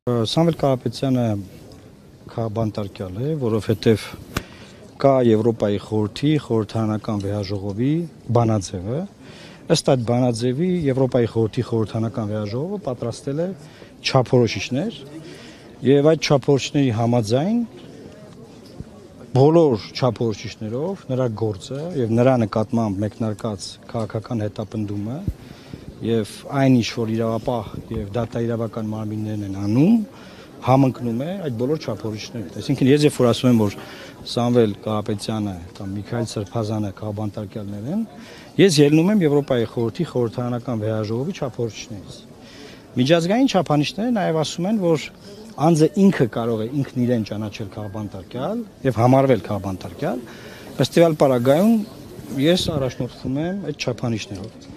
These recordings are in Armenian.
Սամվել Կարապետյանը քաղաքաբանտարկյալ է, որովհետև կա Եվրոպայի խորհրդի խորհրդարանական վեհաժողովի բանաձևը, ըստ այդ բանաձևի Եվրոպայի խորհրդի խորհրդարանական վեհաժողովը պատրաստել է չափորոշիչներ եւ այդ չափորոշիչների համաձայն բոլոր չափորոշիչներով նրա գործը եւ նրա նկատմամբ մեկնարկած քաղաքական հետապնդումը եւ այն ինչ որ իրավապահ եւ դատաիրավական մարմիններն են անում համընկնում է այդ բոլոր չափորոշիչներին։ Այսինքն ես երբ որ ասում եմ որ Սամվել Կարապետյանը կամ Միքայել Սրբազանը քաղաքաբանտարկյալներ են, ես ելնում եմ Եվրոպայի խորհրդի խորհրդարանական վեհաժողովի չափորոշիչներից։ Միջազգային չափանիշները նաեւ ասում են, որ անձը ինքը կարող է ինքն իրեն ճանաչել քաղաքաբանտարկյալ եւ համարվել քաղաքաբանտարկյալ, ըստիվալ պարագայում ես առաջնորդվում եմ այդ չափանիշներով։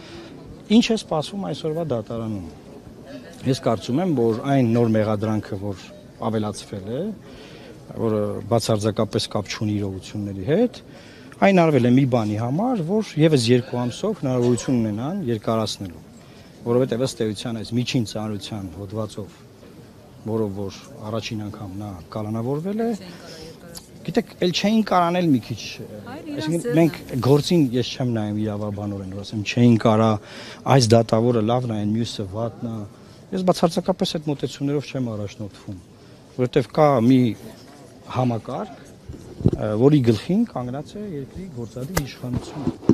Ինչ է սպասվում այսօրվա դատարանում։ Ես կարծում եմ, որ այն նոր մեղադրանքը, որ ավելացվել է, որը բացարձակապես կապ չունի իրողությունների հետ, այն արվել է մի բանի համար, որ եւս 2 ամսով հնարավորություն ունենան երկարացնելու, որովհետեւ ըստ էության այս միջին ծանրության հոդվածով, որով որ առաջին անգամ նա կալանավորվել է, գիտեք, ել չէին կարանել մի քիչ, այսինքն մենք գործին ես չեմ նայում իրավաբանորեն, որ ասեմ չէին կարա այս դատավորը լավն է, մյուսը վատն է։ Ես բացարձակապես այդ մոտեցումներով չեմ առաջնորդվում, որովհետև կա մի համակարգ, որի գլխին կանգնած է երկրի գործադիր իշխանությունը։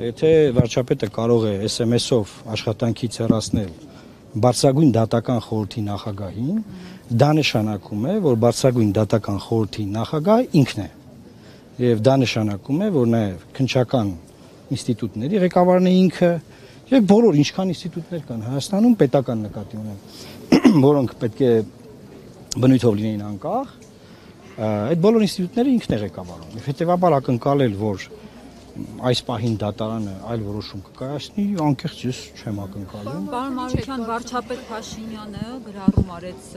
Եթե վարչապետը կարող է SMS-ով աշխատանքից հեռացնել բարձրագույն դատական խորհրդի նախագահին, դա նշանակում է, որ բարձրագույն դատական խորհրդի նախագահը ինքն է։ Եվ դա նշանակում է, որ նաև քննչական ինստիտուտների ղեկավարն է ինքը, եւ բոլոր ինչքան ինստիտուտներ կան Հայաստանում պետական նկատի ունեն, որոնք պետք է բնույթով լինեին անկախ, այդ բոլոր ինստիտուտները ինքն է ղեկավարում։ Եվ հետեւաբար ակնկալել, որ այս պահին դատարանը այլ որոշում կկայացնի, անկեղծ ես չեմ ակնկալում։ Պարոն Մարուկյան, վարչապետ Փաշինյանը գրառում արեց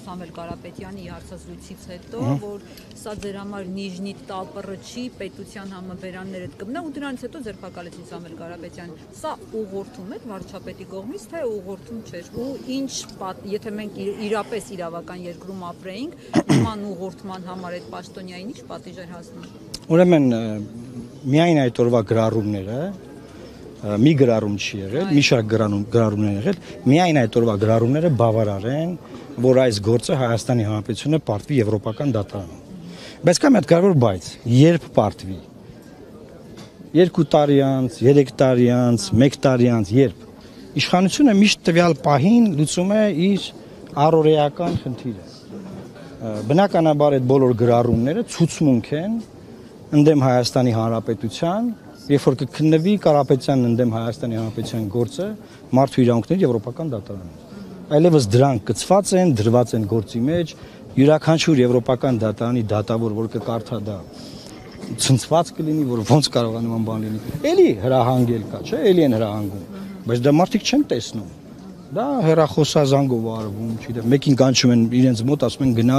Սամվել Կարապետյանի հարցազրույցից հետո, որ սա ձեր համար նիժնի տապռը չի, պետության համաբերանները կմնա, ու դրանից հետո ձերբակալեցին Սամվել Կարապետյանին։ Սա ուղղորդում է վարչապետի կողմից, թե ուղղորդում չէր։ Ու ինչ, եթե մենք իրապես իրավական երկրում ապրեինք, նման ուղղորդման համար այդ պաշտոնյային ինչ պատիժ էր հասնում։ Ուրեմն միայն այդ օրվա գրառումները մի գրառում չի եղել, մի շարք գրառումներ եղել, միայն այդ օրվա գրառումները բավարար են, որ այս գործը Հայաստանի Հանրապետությունը պարտվի եվրոպական դատարանում։ Բայց կա մի հատ կարևոր բայց, երբ պարտվի։ 2 տարի անց, 3 տարի անց, 1 տարի անց, երբ իշխանությունը միշտ տվյալ պահին լուծում է իր առօրեական խնդիրը։ Բնականաբար այդ բոլոր գրառումները ցուցմունք են ընդդեմ Հայաստանի Հանրապետության, երբ որ կքննվի Կարապետյանն ընդդեմ Հայաստանի Հանրապետության գործը մարդու իրավունքների եվրոպական դատարանում։ Այլևս դրանք կցված են, դրված են գործի մեջ, յուրաքանչյուր եվրոպական դատարանի դատավոր, որ կկարդա դա ցնցված կլինի, որ ոնց կարող է նման բան լինի։ Էլի հրահանգել կա, չէ՞, էլի են հրահանգում, բայց դա մարդիկ չեն տեսնում։ Դա հեռախոսազանգով արվում, չգիտեմ, մեկին կանչում են իրենց մոտ, ասում են գնա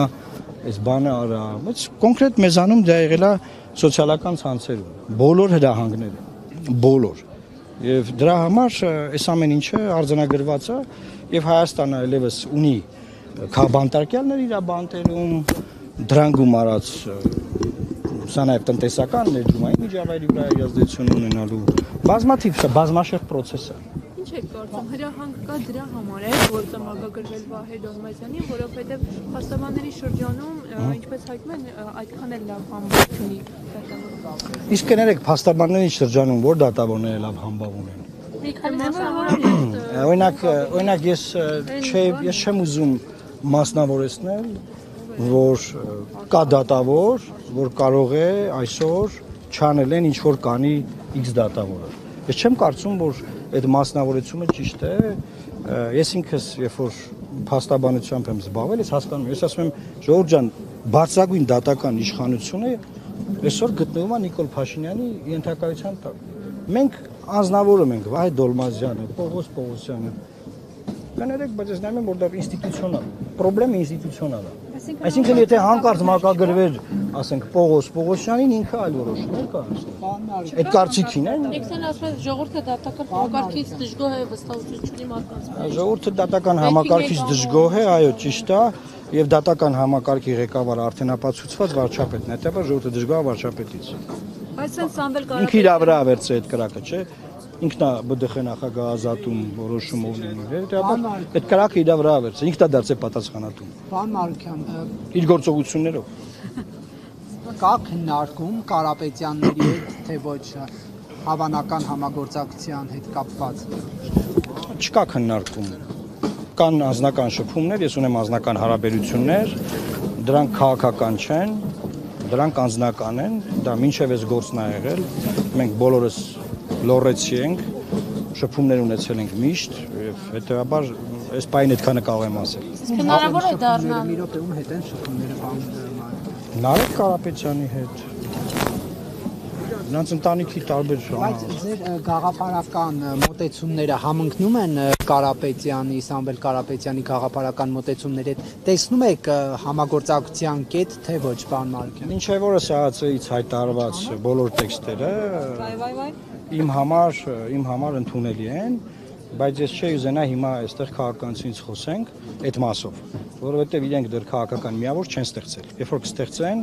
այս բանը արա, բայց կոնկրետ մեզանում դա եղել է սոցիալական ցանցերում, բոլոր հրահանգները, բոլոր։ Եվ դրա համար այս ամեն ինչը արձանագրված է եւ Հայաստանը այլևս ունի քաղաքաբանտարկյալներ իր բանտերում, դրանգում արած սա նաեւ տնտեսական ներդրումային միջավայրի վրա ազդեցություն ունենալու բազմաթիվ բազմաշերտ process է։ Ինչ եք կարծում, հրահանգ կա դրա համար է, որ ծմագագրվել Վահե Դոլմազյանի, որովհետև փաստաբանների շրջանում, ինչպես հայտնում են, այդքան էլ լավ համբավ չունի դատավորը։ Իսկ կներեք, փաստաբանների շրջանում որ դատավորները լավ համբավ ունեն։ Օրինակ ես չեմ ուզում մասնավորեցնել, որ կա դատավոր, որ կարող է այսօր չանել ինչ որ կանի X դատավորը։ Ես չեմ կարծում, որ այդ մասնավորեցումը ճիշտ է։ Ես ինքս երբ որ փաստաբանությամբ եմ զբաղվել, ես հասկանում եմ, ես ասում եմ, ժողովուրդ ջան, բարձրագույն դատական իշխանությունը այսօր գտնվում է Նիկոլ Փաշինյանի ենթակայության տակ։ Մենք անձնավորում ենք Վահե Դոլմազյանը, Պողոս Պողոսյանը, Կներեք, բայց ես նայում եմ, որտեղ ինստիտուցիոնալ, խնդրեմը ինստիտուցիոնալ է։ Այսինքն եթե հանկարծ մակագրվեր, ասենք Պողոս Պողոսյանին ինքը այլ որոշումներ կայացներ։ Այդ կարծիքին է։ Եկցեն ասում են ժողովուրդը դատական համակարգից դժգոհ է վստահություն չունի մարդկանց։ Ժողովուրդը դատական համակարգից դժգոհ է, այո, ճիշտ է, եւ դատական համակարգի ղեկավարը արդեն ապացուցված վարչապետն է, հետո ժողովուրդը դժգոհ է վարչապետից։ Բայց այն Սամվել Ինքը իր վրա վերցրել այդ կրակը, չէ՞։ Ինքնա ԲԴԽ նախագահ ազատում որոշումով լինի։ Հետո այդ կրակը իր վրա վերցրել, ինքն է դարձել պատասխանատուն։ Պարոն Մարուկյան, Իր գործողություններով։ կա քննարկում Կարապետյանների հետ, թե ոչ հավանական համագործակցության հետ կապված։ Չկա քննարկում։ Կան անձնական շփումներ, ես ունեմ անձնական հարաբերություններ, դրանք քաղաքական չեն, դրանք անձնական են, դա մինչև այս գործն է եղել, մենք բոլորս լոռեցի ենք, շփումներ ունեցել ենք միշտ եւ հետեւաբար այս բանը այդքանը կարող եմ ասել։ Հնարավոր է դառնալ Մի րոպեում հետ են շփումները բան։ Նարեկ Կարապետյանի հետ։ Նրանց ընտանիքի տարբեր Բայց ձեր գաղափարական մոտեցումները համընկնում են Կարապետյանի, Սամվել Կարապետյանի գաղափարական մոտեցումների հետ։ Տեսնում եք համագործակցության կետ, թե ոչ, պարոն Մարուկյան։ Մինչև օրս ԱԱՑ-ից հայտարարված բոլոր տեքստերը վայ իմ համար ընդունելի են, բայց ես չէի ուզենա հիմա այստեղ քաղաքականությունից խոսենք այդ մասով, որովհետև իրենք դեռ քաղաքական միավոր չեն ստեղծել։ Երբ որ կստեղծեն,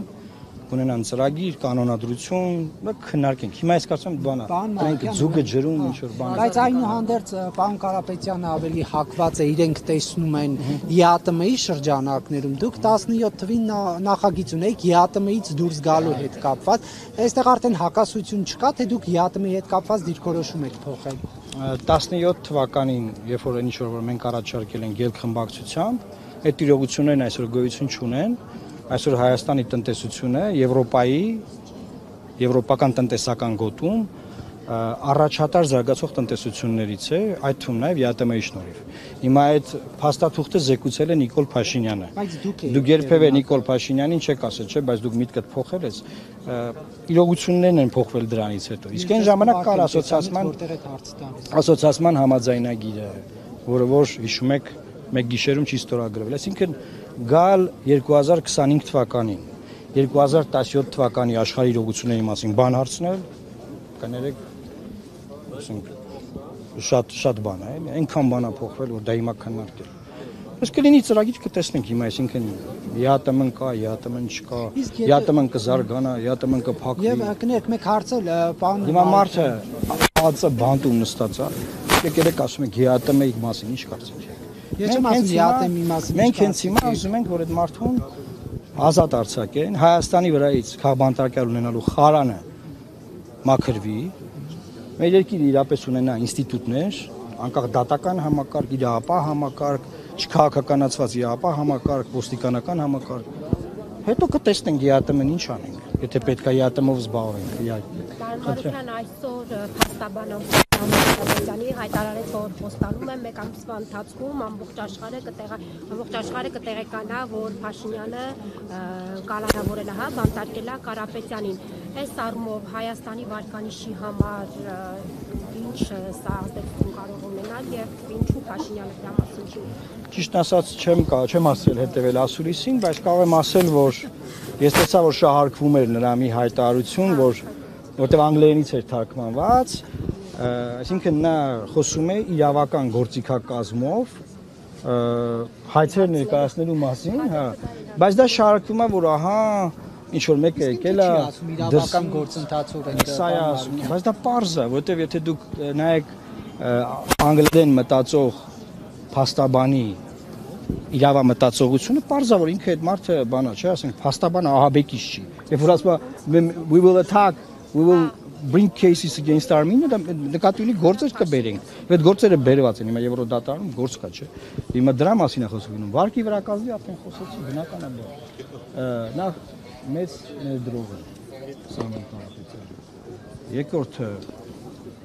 կունենան ծրագիր, կանոնադրություն, դա քննարկենք։ Հիմա ես կարծում եմ բանա, մենք ձուկը ջրում ինչ որ բան։ Բայց այնուհանդերձ պարոն Կարապետյանը ավելի հակված է, իրենք տեսնում են ԵԱՏՄ-ի շրջանակներում։ Դուք 17 թվին նախագիծ ունեիք ԵԱՏՄ-ից դուրս գալու հետ կապված։ Այստեղ արդեն հակասություն չկա, թե դուք ԵԱՏՄ-ի հետ կապված դիրքորոշում եք փոխել։ 17 թվականին, երբ որ ինչ որ մենք առաջարկել ենք ելքխմբակցությամբ, այդ իրողություններն այսօր գոյություն չունեն։ Այսօր Հայաստանի տնտեսությունը եվրոպական տնտեսական գոտում առաջատար զարգացող տնտեսություններից է, այդ թվում նաև ԵԱՏՄ-ի շնորհիվ։ Հիմա այդ փաստաթուղթը զեկուցել է Նիկոլ Փաշինյանը։ Բայց Դուք երբևէ Նիկոլ Փաշինյանին չեք ասել, չէ՞, բայց դուք միտքդ փոխել ես։ Իրողություններն են փոխվել դրանից հետո։ Իսկ այն ժամանակ կար ասոցիացիան համաձայնագիրը, որը որ հիշում եք, մեկ գիշերում չի ստորագրվել։ Այսինքն գալ 2025 թվականին, 2017 թվականի աշխարհի իրողությունների մասին բան հարցնել, կներեք, ասենք շատ բան է, այնքան բան է փոխվել, որ դա հիմա քննարկել։ Ըստ կլինի ծրագիր կտեսնենք հիմա, այսինքն ԵԱՏՄ-ն կա, ԵԱՏՄ-ն չկա, ԵԱՏՄ-ն կզարգանա, ԵԱՏՄ-ն կփակվի։ Եվ կներեք, մեկ հարցել, պարոն Հիմա մարդը ԱԱՑ բանտում նստած է, եկեք ասում եք ԵԱՏՄ-ի մասին ինչ կարծիք եք։ Ես չեմ ասում ԵԱՏՄ-ի մասին։ Մենք հենց հիմա ասում ենք, որ այդ մարդուն ազատ արձակեն, Հայաստանի վրայից քաղբանտարկյալ ունենալու խարանը մաքրվի, մեր երկիրը իրապես ունենա ինստիտուտներ, անկախ դատական համակարգ, իրավապահ համակարգ, չքաղաքականացված իրավապահ համակարգ, ոստիկանական համակարգ։ Հետո կտեսնենք ԵԱՏՄ-ն ինչ անենք, եթե պետք է ԵԱՏՄ-ով զբաղվենք, իհարկե։ Պարոն այսօր փաստաբանող Սամվել հայտարարեց, որ խոստանում է մեկ ամսվա ընթացքում ամբողջ աշխարհը կտեղեկանա, որ Փաշինյանը կալանավորել է, բանտարկել է Կարապետյանին։ Այս առումով Հայաստանի վարկանիշի համար ինչ սա ազդեցություն կարող ունենալ եւ ինչու Փաշինյանը դրա մասին չի։ Ճիշտ ասած չեմ ասել հետևել ասուլիսին, բայց կարող եմ ասել, որ ես տեսա, որ շահարկվում էր նրա մի հայտարարություն, որտեղ անգլերենից էր թարգմանված, այսինքն նա խոսում է իրավական գործիքակազմով հայցեր ներկայացնելու մասին, հա, բայց դա շահարկվում է, որ ահա ինչ որ մեկը եկել է իրավական գործընթացով են սա է ասում, բայց դա պարզ է, որտեղ եթե դուք նայեք անգլերեն մտածող փաստաբանի իրավամտածողությունը, պարզ է, որ ինքը այդ մարդը բանա, չէ, ասենք փաստաբանը ահաբեկիչ չի։ Երբ որ ասում է we will attack, we will bring cases against Armenia, դա նկատի ունի գործեր կբերենք։ Այդ գործերը բերված են, հիմա Եվրոդատարանում գործ կա, չէ։ Հիմա դրա մասին է խոսվում։ Վարկի վրա կազմի արդեն խոսեցի, բնական է։ Նա մեծ ներդրող է Սամվել Կարապետյանը։ Երկրորդը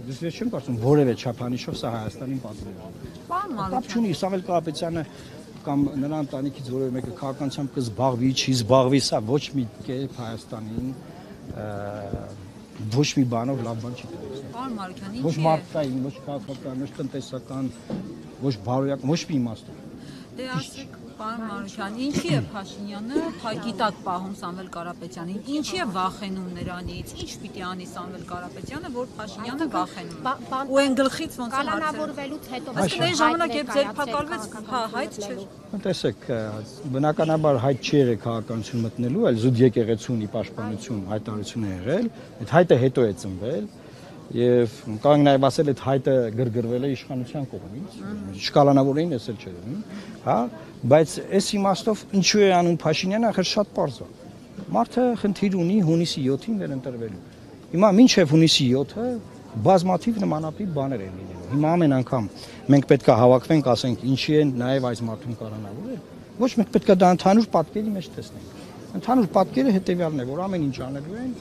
ես չեմ կարծում որևէ չափանիշով սա Հայաստանին պատվեր է։ Կապ չունի Սամվել Կարապետյանը կամ նրա ընտանիքից որևէ մեկը քաղաքականությամբ կզբաղվի, չի զբաղվի, սա ոչ մի կերպ Հայաստանին ոչ մի բանով լավ բան չի կտեսնի։ Պարոն Մարուկյան, ոչ մարդկային, ոչ քաղաքական, ոչ տնտեսական, ոչ բարոյական, ոչ մի իմաստով։ Դե ասեք, պարոն Մանուկյան, ինչի է Փաշինյանը փակիտակ պահում Սամվել Կարապետյանին, ինչի է վախենում նրանից, ինչ պիտի անի Սամվել Կարապետյանը, որ Փաշինյանը վախենում է։ Ու այն գլխից ոնց Կալանավորվելուց հետո Այսինքն այն ժամանակ երբ ձերբակալվեց, հա, հայտ չէր։ Տեսեք, բնականաբար հայտ չի եղել քաղաքականություն մտնելու, այլ զուտ եկեղեցու ունի պաշտպանություն հայտարարություն է եղել, այդ հայտը հետո է ծնվել եւ կարող նաեւ ասել այդ հայտը գրգռվել է իշխանության կողմից, շկալանավորին էսել չէ, հա, բայց այս իմաստով ինչու է անում Փաշինյանը, ախր շատ պարզ է։ Մարդը խնդիր ունի հունիսի 7-ին վերընտրվելու։ Հիմա մինչև հունիսի 7-ը բազմաթիվ նմանատիպ բաներ են լինելու։ Հիմա ամեն անգամ մենք պետք է հավաքվենք, ասենք ինչի են նաեւ այս մարդուն կառանավորել։ Ոչ մենք պետք է դա ընդհանուր պատկերի մեջ տեսնենք։ Ընդհանուր պատկերը հետեւյալն է, որ ամեն ինչ անելու են